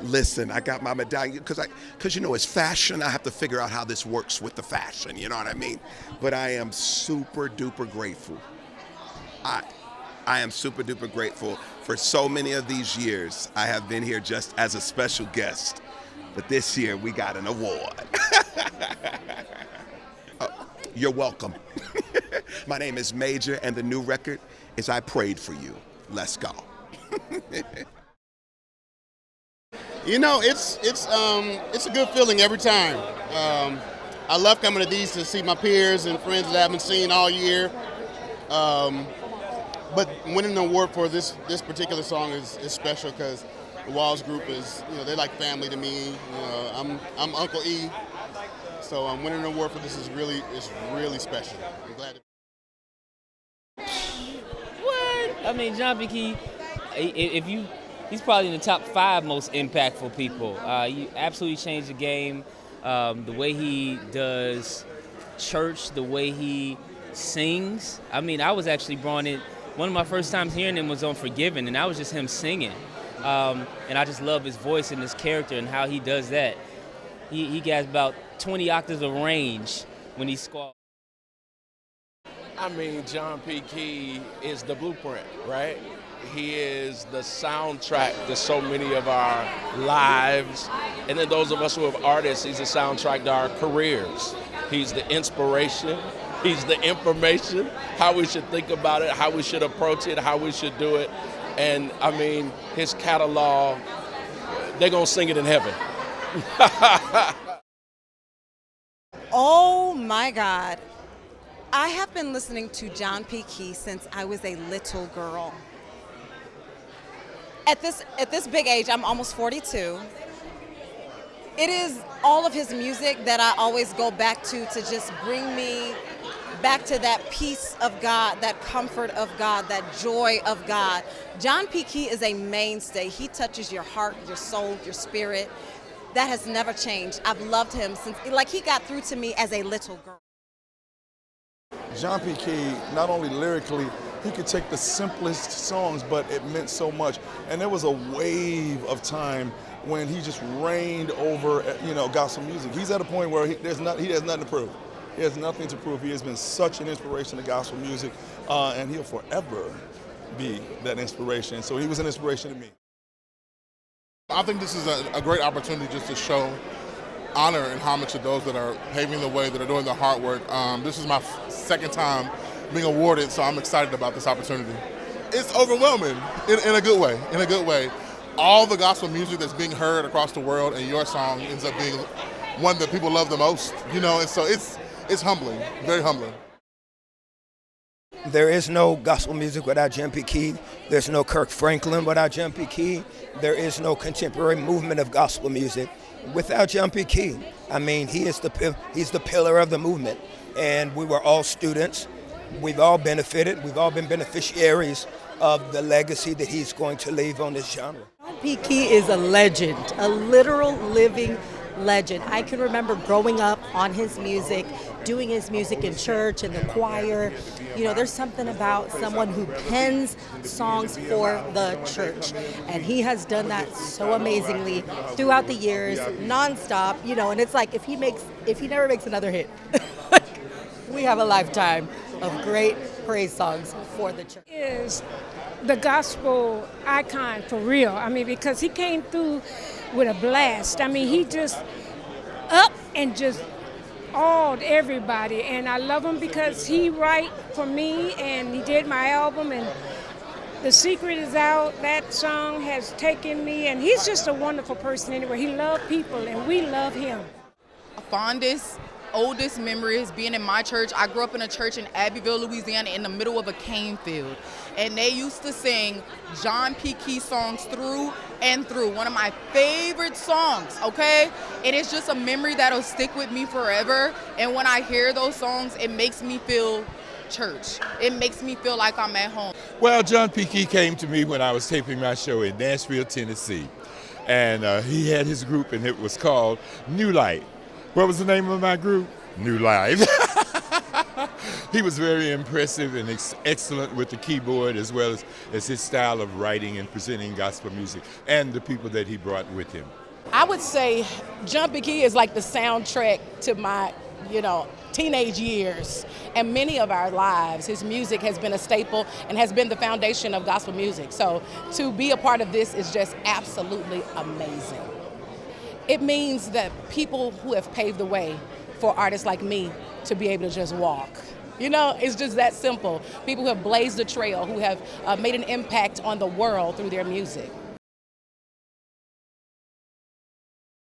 Listen, I got my medallion because it's fashion. I have to figure out how this works with the fashion. You know what I mean? But I am super duper grateful. I am super duper grateful for so many of these years. I have been here just as a special guest, but this year we got an award. You're welcome. My name is Major, and the new record is I Prayed for You. Let's go. It's a good feeling every time. I love coming to these to see my peers and friends that I haven't seen all year. But winning an award for this particular song is special because the Walls Group is, they're like family to me. I'm Uncle E, so winning an award for this is really special. I'm glad. What? I mean, John P. Key, he's probably in the top 5 most impactful people. He absolutely changed the game. The way he does church, the way he sings. I mean, I was actually brought in. One of my first times hearing him was on Forgiven, and that was just him singing. And I just love his voice and his character and how he does that. He has about 20 octaves of range when he squalls. I mean, John P. Key is the blueprint, right? He is the soundtrack to so many of our lives. And then those of us who are artists, he's the soundtrack to our careers. He's the inspiration. He's the information, how we should think about it, how we should approach it, how we should do it. And I mean, his catalog, they're gonna sing it in heaven. Oh my God. I have been listening to John P. Key since I was a little girl. At this big age, I'm almost 42. It is all of his music that I always go back to just bring me back to that peace of God, that comfort of God, that joy of God. John P. Key is a mainstay. He touches your heart, your soul, your spirit. That has never changed. I've loved him since, he got through to me as a little girl. John P. Key, not only lyrically, he could take the simplest songs, but it meant so much. And there was a wave of time when he just reigned over, gospel music. He's at a point where he has nothing to prove. He has nothing to prove. He has been such an inspiration to gospel music, and he'll forever be that inspiration. So he was an inspiration to me. I think this is a great opportunity just to show honor and homage to those that are paving the way, that are doing the hard work. This is my second time being awarded, so I'm excited about this opportunity. It's overwhelming in a good way. All the gospel music that's being heard across the world, and your song ends up being one that people love the most, and so it's humbling, very humbling. There is no gospel music without John P. Key. There's no Kirk Franklin without John P. Key. There is no contemporary movement of gospel music without John P. Key. I mean, he's the pillar of the movement. And we were all students. We've all benefited. We've all been beneficiaries of the legacy that he's going to leave on this genre. John P. Key is a legend, a literal living legend. I can remember growing up on his music, doing his music in church and the choir. There's something about someone who pens songs for the church. And he has done that so amazingly throughout the years, nonstop, and it's like if he never makes another hit, we have a lifetime of great praise songs for the church. Is the gospel icon for real. I mean, because he came through with a blast. I mean, he just up and just awed everybody. And I love him because he write for me and he did my album, and The Secret is out. That song has taken me, and he's just a wonderful person anyway. He loved people and we love him. Fondest, oldest memory is being in my church. I grew up in a church in Abbeville, Louisiana, in the middle of a cane field. And they used to sing John P. Key songs through and through. One of my favorite songs, okay? And it's just a memory that'll stick with me forever. And when I hear those songs, it makes me feel church. It makes me feel like I'm at home. Well, John P. Key came to me when I was taping my show in Nashville, Tennessee. And he had his group, and it was called New Light. What was the name of my group? New Life. he was very impressive and excellent with the keyboard, as well as his style of writing and presenting gospel music, and the people that he brought with him. I would say John P. Key is like the soundtrack to my, teenage years and many of our lives. His music has been a staple and has been the foundation of gospel music. So to be a part of this is just absolutely amazing. It means that people who have paved the way for artists like me to be able to just walk. It's just that simple. People who have blazed the trail, who have made an impact on the world through their music.